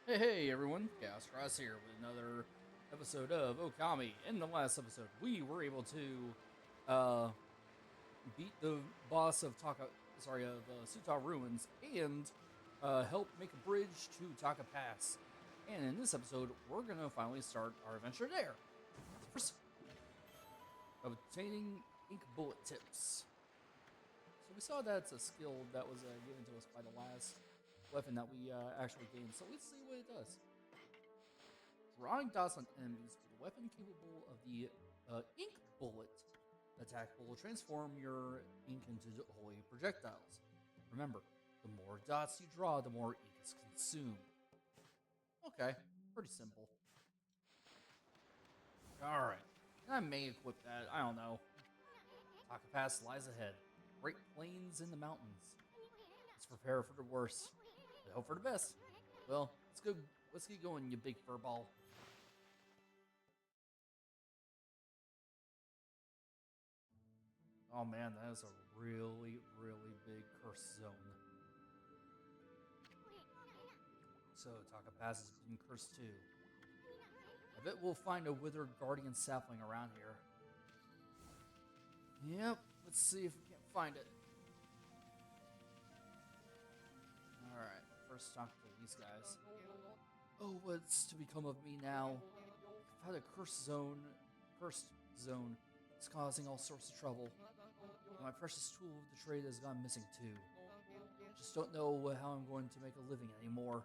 Hey everyone, Chaos Cross here with another episode of Okami. In the last episode, we were able to uh, beat the boss of Suta Ruins and help make a bridge to Taka Pass. And in this episode, we're gonna finally start our adventure there. First, obtaining ink bullet tips. So we saw that's a skill that was given to us by the last weapon that we actually gained. So let's see what it does. Drawing dots on enemies with a weapon capable of the ink bullet attack will transform your ink into holy projectiles. Remember, the more dots you draw, the more ink is consumed. Okay, pretty simple. Alright, I may equip that, I don't know. Taka Pass lies ahead. Great plains in the mountains. Let's prepare for the worst, but hope for the best. Well, let's get going, you big furball. Oh man, that is a really, really big curse zone. So, Taka Pass has been cursed too. I bet we'll find a withered guardian sapling around here. Yep, let's see if we can find it. Alright, first talk to these guys. Oh, what's to become of me now? I've had a cursed zone. It's causing all sorts of trouble. And my precious tool of the trade has gone missing too. Just don't know how I'm going to make a living anymore.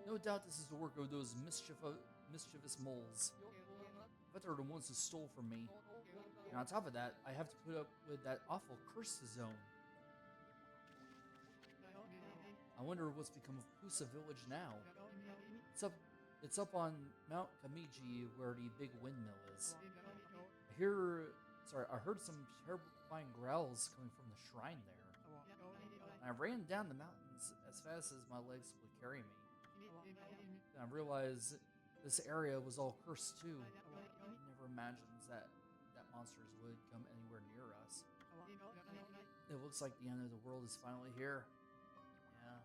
No doubt this is the work of those mischievous moles. But they're the ones who stole from me. And on top of that, I have to put up with that awful curse zone. I wonder what's become of Pusa village now. It's up it's up on Mount Kamiji where the big windmill is. I heard some terrifying growls coming from the shrine there. And I ran down the mountains as fast as my legs would carry me. And I realized this area was all cursed too. I never imagined that monsters would come anywhere near us. It looks like the end of the world is finally here. Yeah.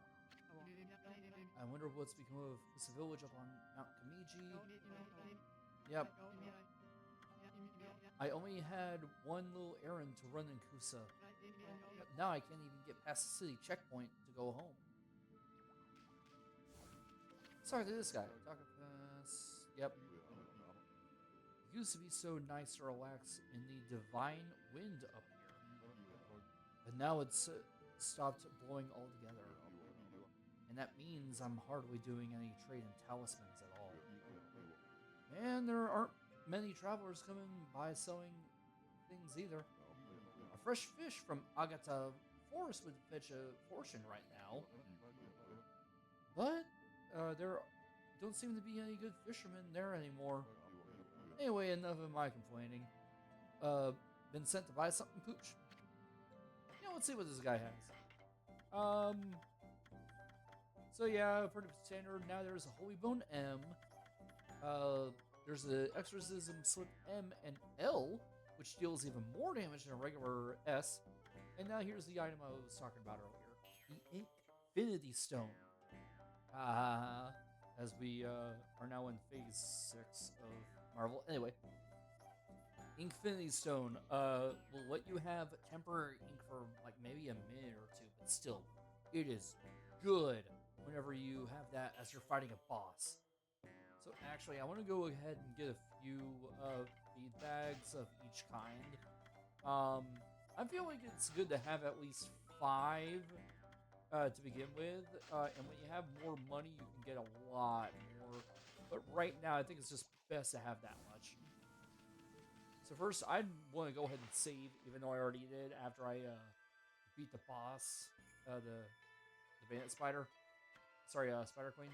I wonder what's become of this village up on Mount Kamiji. Yep. I only had one little errand to run in Kusa. But now I can't even get past the city checkpoint to go home. Sorry to this guy. Taka Pass. Yep. It used to be so nice to relax in the divine wind up here. But now it's stopped blowing altogether. And that means I'm hardly doing any trade in talismans at all. And there aren't many travelers coming by selling things either. A fresh fish from Agata Forest would fetch a fortune right now. But there don't seem to be any good fishermen there anymore. Anyway, enough of my complaining. Been sent to buy something, Pooch? Let's see what this guy has. So yeah, pretty standard. Now there's a Holy Bone M. There's the Exorcism Slip M and L, which deals even more damage than a regular S. And now here's the item I was talking about earlier. The Infinity Stone. As we are now in Phase 6 of Marvel. Anyway, Infinity Stone will let you have temporary ink for like maybe a minute or two, but still, it is good whenever you have that as you're fighting a boss. So actually, I want to go ahead and get a few feed bags of each kind. I feel like it's good to have at least 5 to begin with, and when you have more money, you can get a lot more. But right now, I think it's just best to have that much. So first, I want to go ahead and save, even though I already did after I beat the boss, the bandit spider. Sorry, Spider Queen.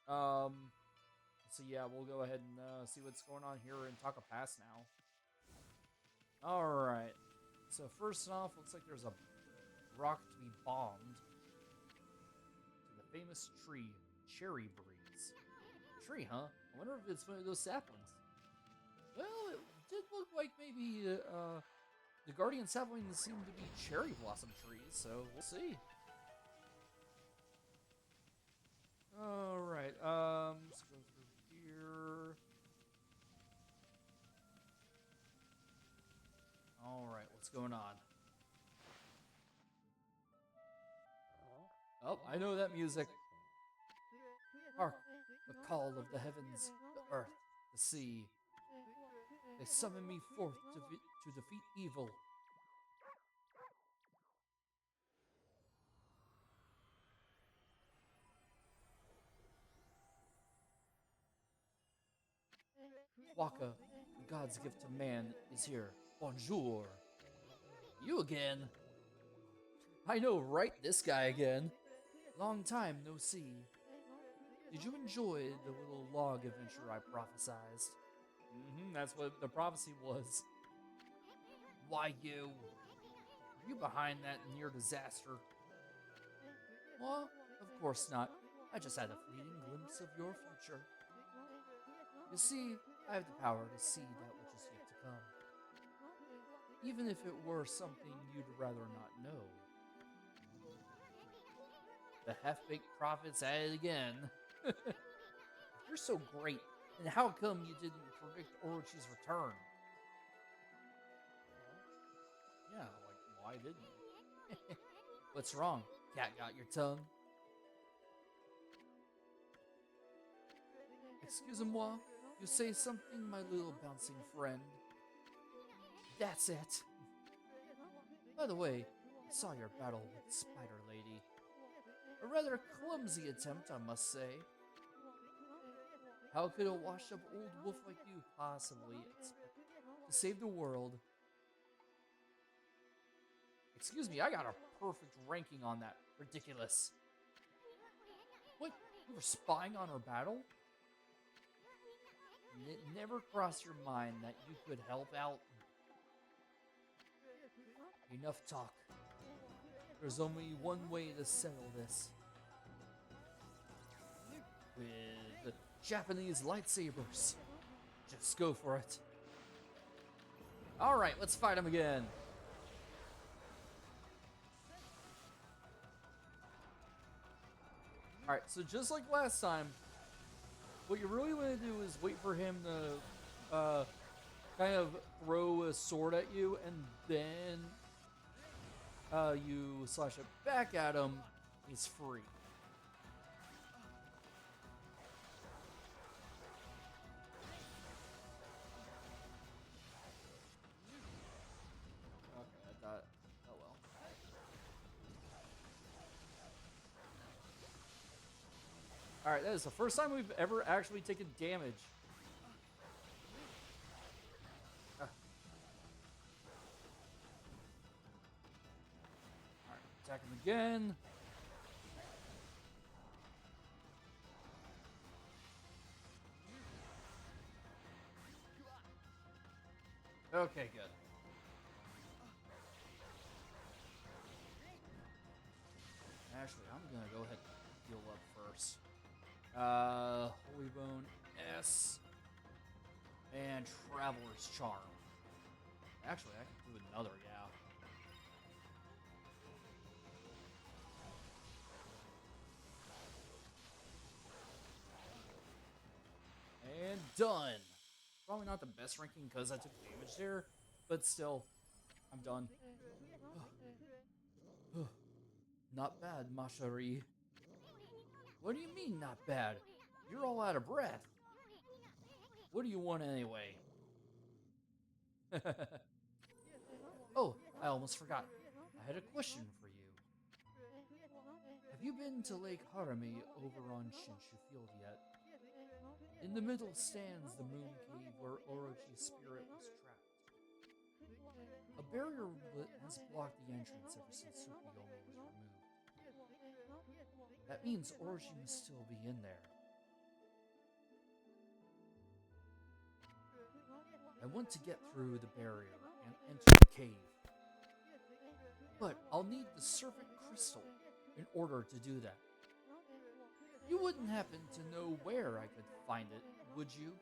So yeah, we'll go ahead and see what's going on here in Taka Pass now. Alright. So first off, looks like there's a rock to be bombed to the famous tree, Cherry Breeze. Tree, huh? I wonder if it's one of those saplings. Well, it did look like maybe the Guardian saplings seem to be cherry blossom trees, so we'll see. Oh, I know that music. Hark, the call of the heavens, the earth, the sea. They summon me forth to defeat evil. Waka, the god's gift to man, is here. Bonjour. You again? I know, right? This guy again. Long time no see. Did you enjoy the little log adventure I prophesized? That's what the prophecy was. Why you? Are you behind that near disaster? Well, of course not. I just had a fleeting glimpse of your future. You see, I have the power to see that which is yet to come. Even if it were something you'd rather not know. The half-baked prophets at it again. If you're so great, then how come you didn't predict Orochi's return? Yeah, like, why didn't you? What's wrong? Cat got your tongue? Excusez-moi, you say something, my little bouncing friend. That's it. By the way, I saw your battle with Spider Lady. A rather clumsy attempt, I must say. How could a washed-up old wolf like you possibly expect to save the world? Excuse me, I got a perfect ranking on that. Ridiculous. What? You were spying on our battle? It never crossed your mind that you could help out? Enough talk. There's only one way to settle this. With Japanese lightsabers. Just go for it. Alright, let's fight him again. Alright, so just like last time, what you really want to do is wait for him to kind of throw a sword at you, and then you slash it back at him. He's free. Okay, I thought. Oh well. Alright, that is the first time we've ever actually taken damage. Alright, attack him again. Okay, good. Actually, I'm gonna go ahead and heal up first. Holy Bone S and Traveler's Charm. Actually, I can do another, yeah. And done. Probably not the best ranking because I took damage there, but still, I'm done. Not bad, ma chérie. What do you mean, not bad? You're all out of breath. What do you want anyway? Oh, I almost forgot. I had a question for you. Have you been to Lake Harami over on Shinshu Field yet? In the middle stands the moon cave where Orochi's spirit was trapped. A barrier has blocked the entrance ever since Tsukuyomi was removed. That means Orochi must still be in there. I want to get through the barrier and enter the cave. But I'll need the serpent crystal in order to do that. You wouldn't happen to know where I could find it, would you?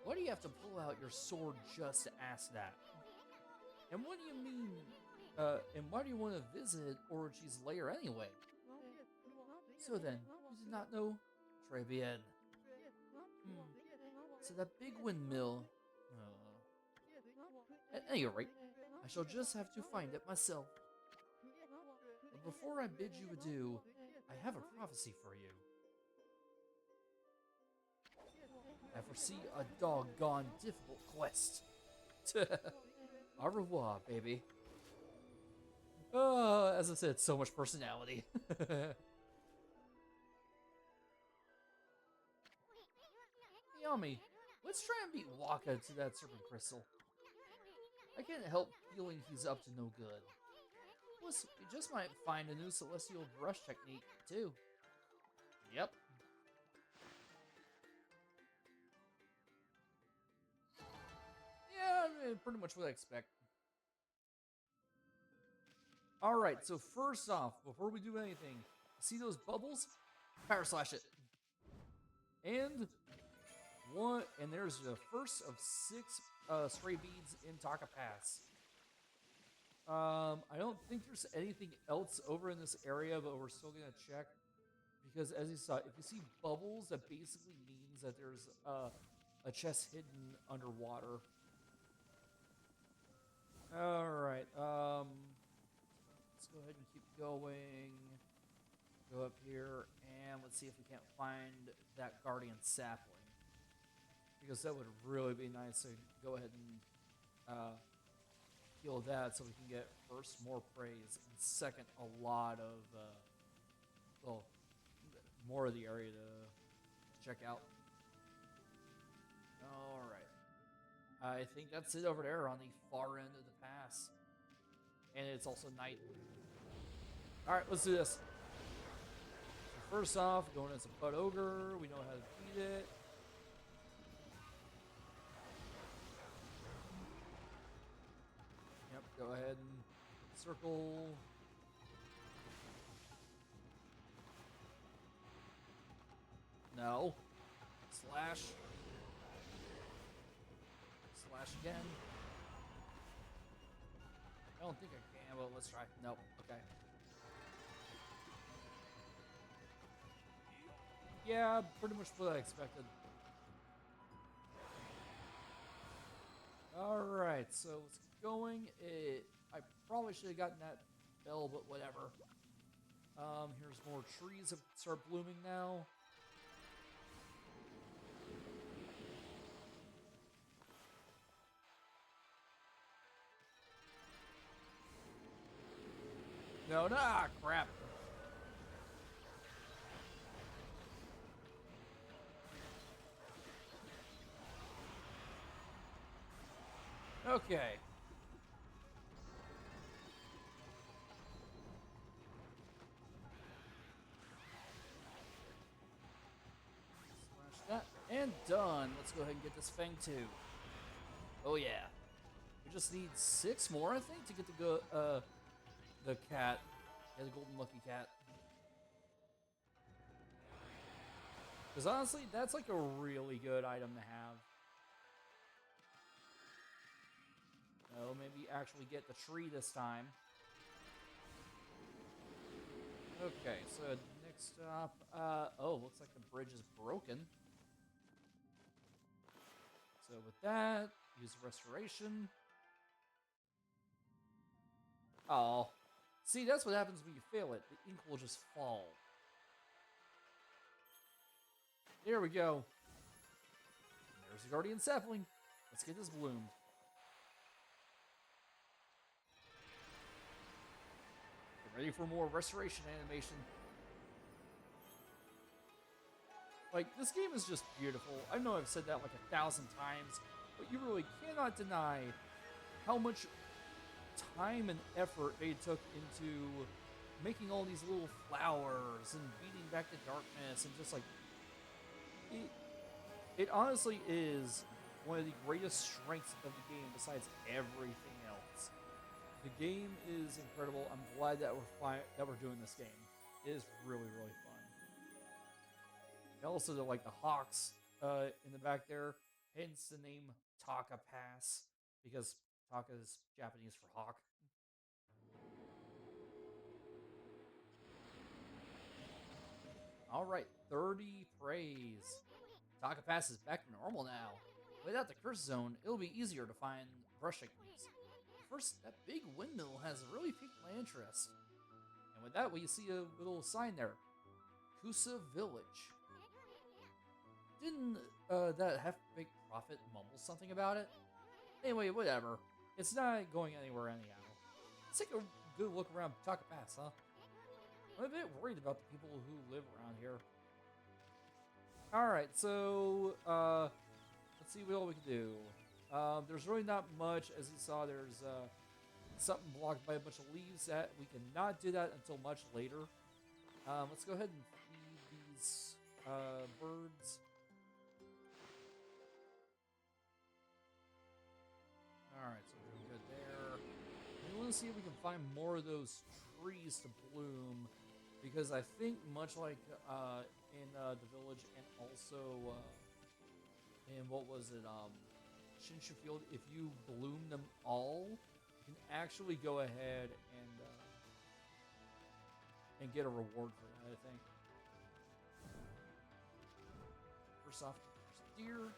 Why do you have to pull out your sword just to ask that? And what do you mean, and why do you want to visit Orochi's lair anyway? So then, you did not know? Très bien. So that big windmill... At any rate, I shall just have to find it myself. But before I bid you adieu, I have a prophecy for you. I foresee a doggone difficult quest. Au revoir, baby. Oh, as I said, so much personality. Yummy. Let's try and beat Waka to that serpent crystal. I can't help feeling he's up to no good. Plus, we just might find a new celestial brush technique, too. Yep. Yeah, pretty much what I expect. Alright, so first off, before we do anything, see those bubbles? Power slash it. And there's the first of 6 stray beads in Taka Pass. I don't think there's anything else over in this area, but we're still gonna check. Because as you saw, if you see bubbles, that basically means that there's a chest hidden underwater. Alright, let's go ahead and keep going. Go up here, and let's see if we can't find that guardian sapling. Because that would really be nice to go ahead and heal that so we can get, first, more praise, and second, a lot of, well, more of the area to check out. Alright. I think that's it over there on the far end of the pass. And it's also night. Alright, let's do this. So first off, going as a butt ogre. We know how to beat it. Yep, go ahead and circle. No. Slash. Slash again. I don't think I can, but let's try. Nope. Okay. Yeah, pretty much what I expected. Alright, so it's going. I probably should have gotten that bell, but whatever. Here's more trees that start blooming now. No, nah, crap. Okay. Slash that, and done. Let's go ahead and get this thing too. Oh yeah. We just need 6 more, I think, to get the cat. Yeah, the golden lucky cat. Because honestly, that's like a really good item to have. Oh, maybe actually get the tree this time. Okay, so next stop. Oh, looks like the bridge is broken. So with that, use restoration. Oh. See, that's what happens when you fail it. The ink will just fall. There we go. There's the guardian sapling. Let's get this bloomed. Get ready for more restoration animation. Like, this game is just beautiful. I know I've said that like 1,000 times, but you really cannot deny how much time and effort they took into making all these little flowers and beating back the darkness and just like it honestly is one of the greatest strengths of the game besides everything else. The game is incredible. I'm glad that we're doing this game. It is really, really fun. And also the hawks in the back there, hence the name Taka Pass, because Taka is Japanese for hawk. Alright, 30 praise. Taka Pass is back to normal now. Without the curse zone, it'll be easier to find brush techniques. First, that big windmill has really piqued my interest. And And with that, we see a little sign there. Kusa Village. Didn't that half-baked prophet mumble something about it? Anyway, whatever. It's not going anywhere anyhow. Let's take a good look around Taka Pass, huh? I'm a bit worried about the people who live around here. Alright, so, let's see what all we can do. There's really not much. As you saw, there's something blocked by a bunch of leaves that we cannot do that until much later. Let's go ahead and feed these birds. Alright, so we're doing good there. We want to see if we can find more of those trees to bloom, because I think much like in the village and also in what was it, Shinshu Field, if you bloom them all, you can actually go ahead and get a reward for that, I think. First off, there's deer.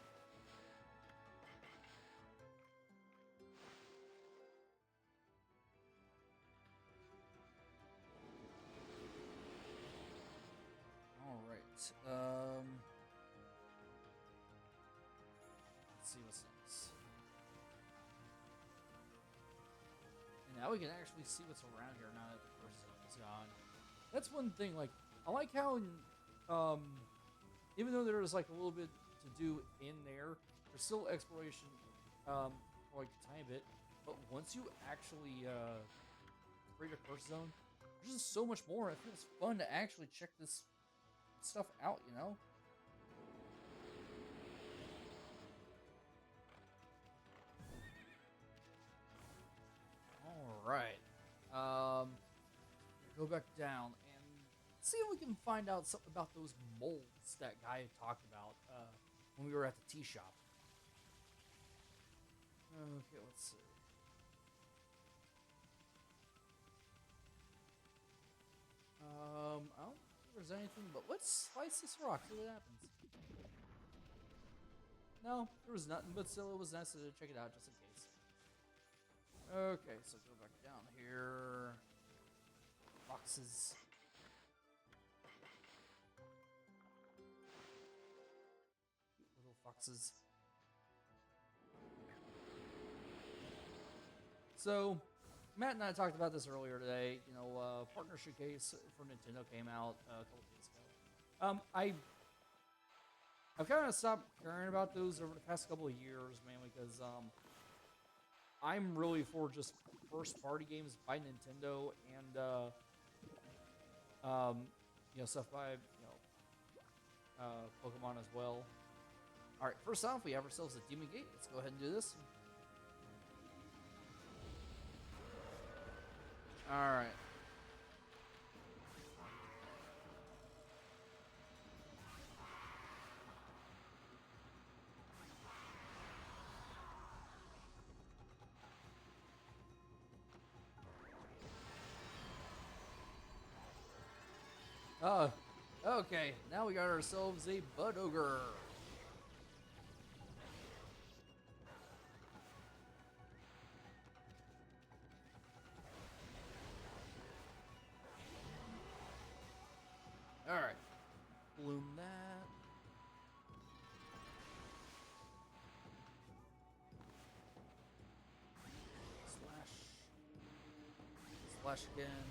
Alright, let's see what's next. And now we can actually see what's around here now that the first zone is gone. That's one thing, like, I like how, even though there's, like, a little bit to do in there, there's still exploration, for, like, a tiny bit, but once you actually, create a first zone, there's just so much more. It feels fun to actually check this stuff out, you know? Alright. Go back down and see if we can find out something about those molds that guy talked about when we were at the tea shop. Okay, let's see. I don't think there's anything, but let's slice this rock, see what happens. No, there was nothing, but still it was necessary to check it out just in case. Okay, so go back down here. Foxes. Cute little foxes. So, Matt and I talked about this earlier today. You know, partnership case for Nintendo came out a couple days ago. I've kind of stopped caring about those over the past couple of years, mainly because I'm really for just first-party games by Nintendo and you know, stuff by Pokemon as well. All right, first off, we have ourselves a Demon Gate. Let's go ahead and do this. All right. Okay. Now we got ourselves a Bud Ogre. All right. Bloom that. Slash. Slash again.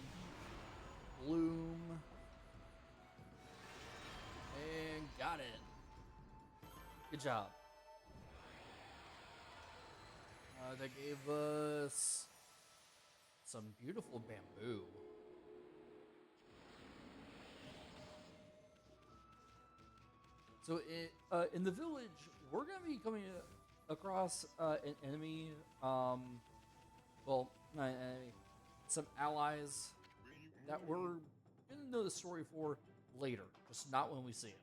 Bloom. And got it. Good job. That gave us some beautiful bamboo. So in the village, we're going to be coming across an enemy, well, not an enemy, some allies that we're going to know the story for later, just not when we see it.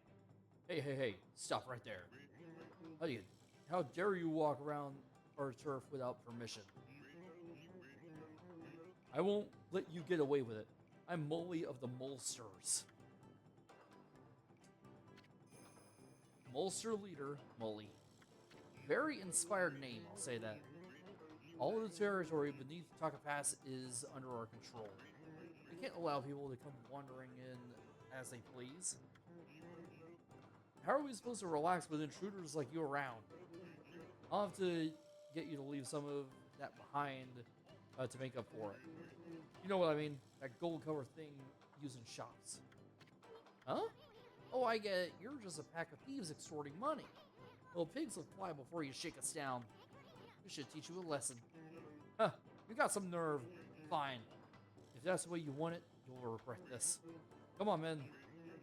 Hey, stop right there. How dare you walk around our turf without permission? I won't let you get away with it. I'm Molly of the Molsters. Molster leader, Molly. Very inspired name, I'll say that. All of the territory beneath Taka Pass is under our control. can't allow people to come wandering in as they please. How are we supposed to relax with intruders like you around? I'll have to get you to leave some of that behind to make up for it. You know what I mean? That gold cover thing used in shops. Huh? Oh, I get it. You're just a pack of thieves extorting money. Well, pigs will fly before you shake us down. We should teach you a lesson. Huh, you got some nerve. Fine. If that's the way you want it, you'll regret this. Come on, men.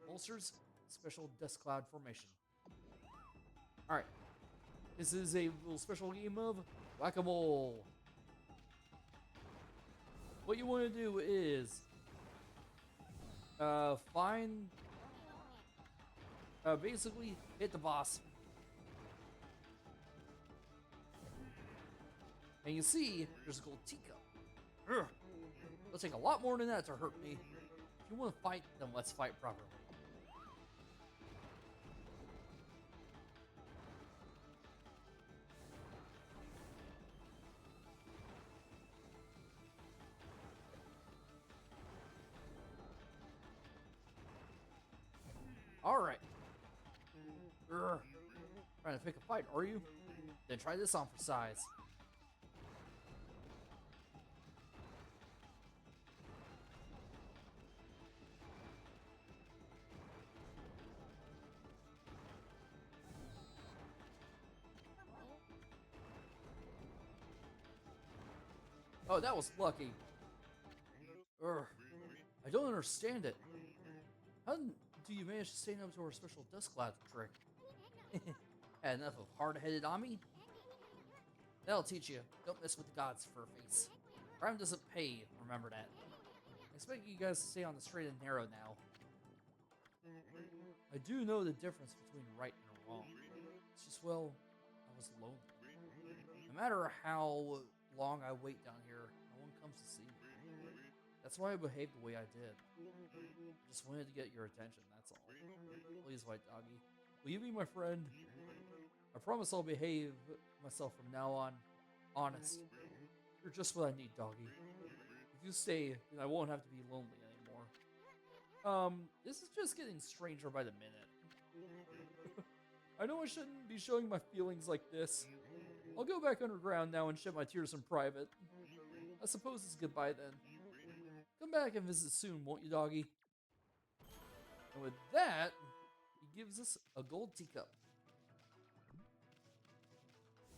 Ulcers, special dust cloud formation. Alright. This is a little special game of whack-a-mole. What you want to do is find basically hit the boss. And you see there's a gold teacup. Ugh. It'll take a lot more than that to hurt me. If you want to fight, then let's fight properly. Alright. Trying to pick a fight, are you? Then try this on for size. Oh, that was lucky. I don't understand it. How do you manage to stand up to our special dust cloud trick? Had enough of hard-headed Ami? That'll teach you. Don't mess with the gods for a face. Crime doesn't pay, remember that. I expect you guys to stay on the straight and narrow now. I do know the difference between right and wrong. It's just, well, I was lonely. No matter how long I wait down here, no one comes to see me. That's why I behaved the way I did. I just wanted to get your attention, that's all. Please, white doggy. Will you be my friend? I promise I'll behave myself from now on. Honest. You're just what I need, doggy. If you stay, then I won't have to be lonely anymore. This is just getting stranger by the minute. I know I shouldn't be showing my feelings like this. I'll go back underground now and shed my tears in private. I suppose it's goodbye then. Come back and visit soon, won't you, doggy? And with that, he gives us a gold teacup.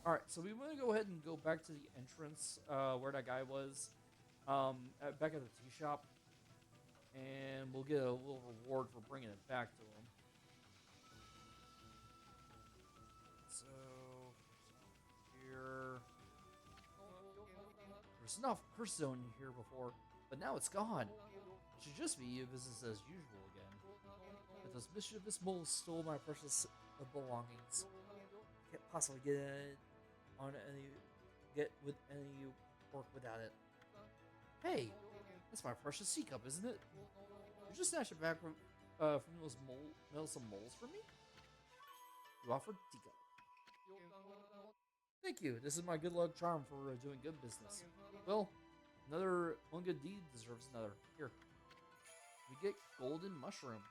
Alright, so we want to go ahead and go back to the entrance where that guy was, back at the tea shop. And we'll get a little reward for bringing it back to him. So, here. There's enough curse zone here before, but now it's gone. It should just be business as usual again. But those mischievous moles stole my precious belongings. Can't possibly get with any work without it. Hey, that's my precious teacup, isn't it? You just snatched it back from those meddlesome moles for me? You offered teacup. Thank you. This is my good luck charm for doing good business. Well, one good deed deserves another. Here. We get golden mushroom.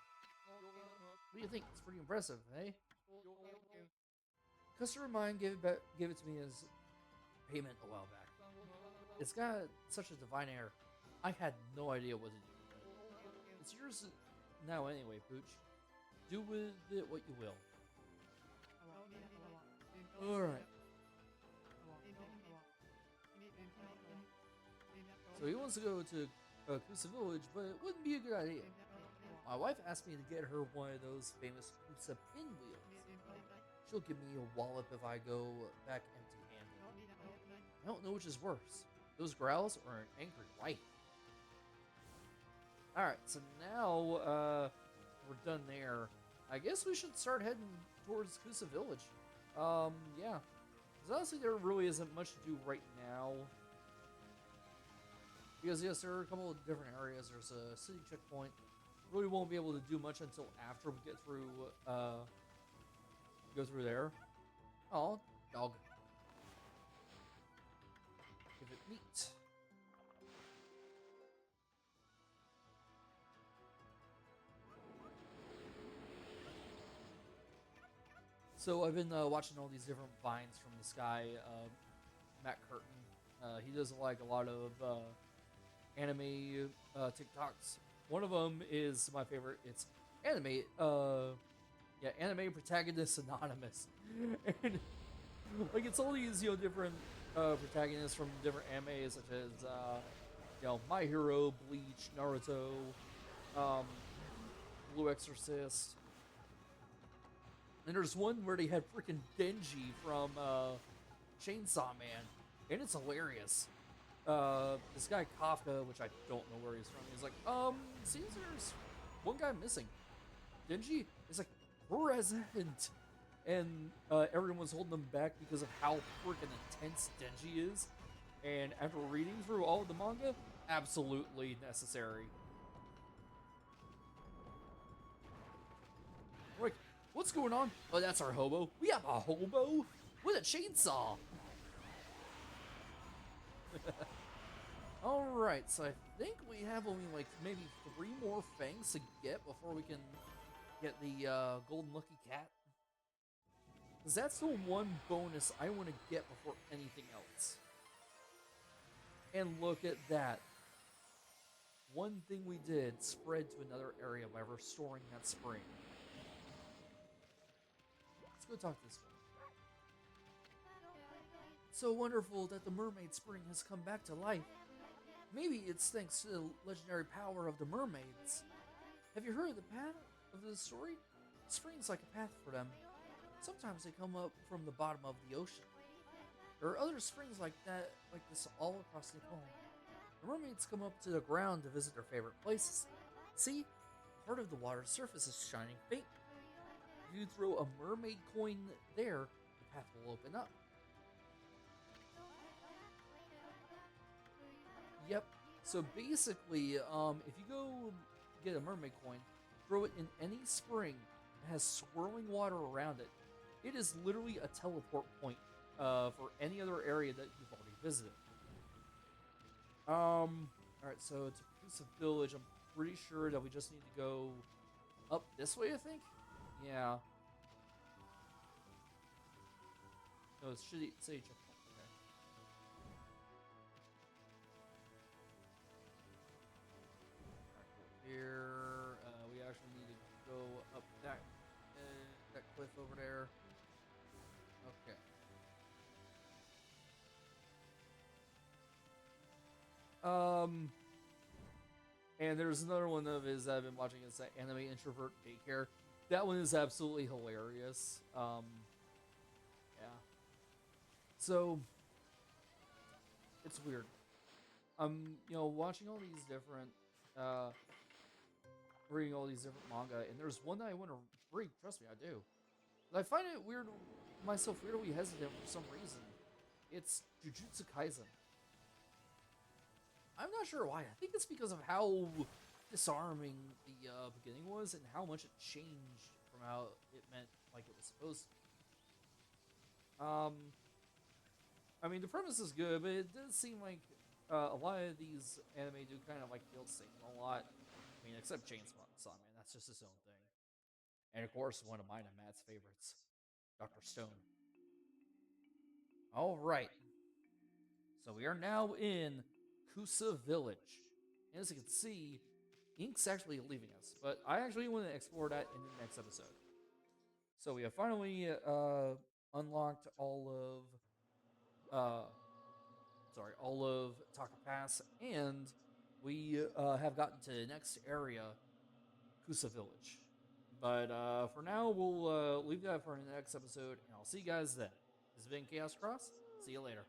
What do you think? It's pretty impressive, eh? Customer of mine gave it to me as payment a while back. It's got such a divine air. I had no idea what to do with it. It's yours now anyway, Pooch. Do with it what you will. Alright. So he wants to go to Kusa Village, but it wouldn't be a good idea. My wife asked me to get her one of those famous Kusa pinwheels. She'll give me a wallop if I go back empty-handed. I don't know which is worse, those growls or an angry wife. Alright, so now we're done there. I guess we should start heading towards Kusa Village. Yeah. Because honestly, there really isn't much to do right now. Because yes, there are a couple of different areas. There's a city checkpoint. Really won't be able to do much until after we get through, go through there. Oh, dog. Give it meat. So I've been watching all these different vines from this guy, Matt Curtin. He does like a lot of anime TikToks. One of them is my favorite. It's anime. Anime protagonist anonymous, and like it's all these different protagonists from different animes such as My Hero, Bleach, Naruto, um, Blue Exorcist. And there's one where they had freaking Denji from Chainsaw Man, and it's hilarious. This guy Kafka, which I don't know where he's from, he's like, seems there's one guy missing. Denji is like present, and everyone was holding him back because of how freaking intense Denji is. And after reading through all of the manga, absolutely necessary. Like, what's going on? Oh, that's our hobo. We have a hobo with a chainsaw. Alright, so I think we have only like maybe 3 more fangs to get before we can get the golden lucky cat. Because that's the one bonus I want to get before anything else. And look at that. One thing we did spread to another area by restoring that spring. Let's go talk to this one. So wonderful that the mermaid spring has come back to life. Maybe it's thanks to the legendary power of the mermaids. Have you heard the path of the story? Spring's like a path for them. Sometimes they come up from the bottom of the ocean. There are other springs like this all across the home. The mermaids come up to the ground to visit their favorite places. See? Part of the water's surface is shining faint. If you throw a mermaid coin there, the path will open up. Yep. So basically, if you go get a mermaid coin, throw it in any spring that has swirling water around it. It is literally a teleport point for any other area that you've already visited. Alright, so to Produce a Village, I'm pretty sure that we just need to go up this way, I think? Yeah. No, it's City Checkpoint. Here, we actually need to go up that cliff over there. Okay. And there's another one of his I've been watching. It's that Anime Introvert Daycare. That one is absolutely hilarious. Yeah. So it's weird. Watching all these different reading all these different manga, and there's one that I want to read. Trust me, I do. But I find it weird, myself weirdly hesitant for some reason. It's Jujutsu Kaisen. I'm not sure why. I think it's because of how disarming the beginning was and how much it changed from how it meant like it was supposed to. I mean, the premise is good, but it does seem like a lot of these anime do kind of like feel the same a lot. I mean, except Chainsaw Man, that's just his own thing. And of course, one of mine and Matt's favorites, Dr. Stone. All right. So we are now in Kusa Village. And as you can see, Ink's actually leaving us. But I actually want to explore that in the next episode. So we have finally unlocked all of Taka Pass, and we have gotten to the next area, Kusa Village. But for now, we'll leave that for the next episode, and I'll see you guys then. This has been Chaos Cross. See you later.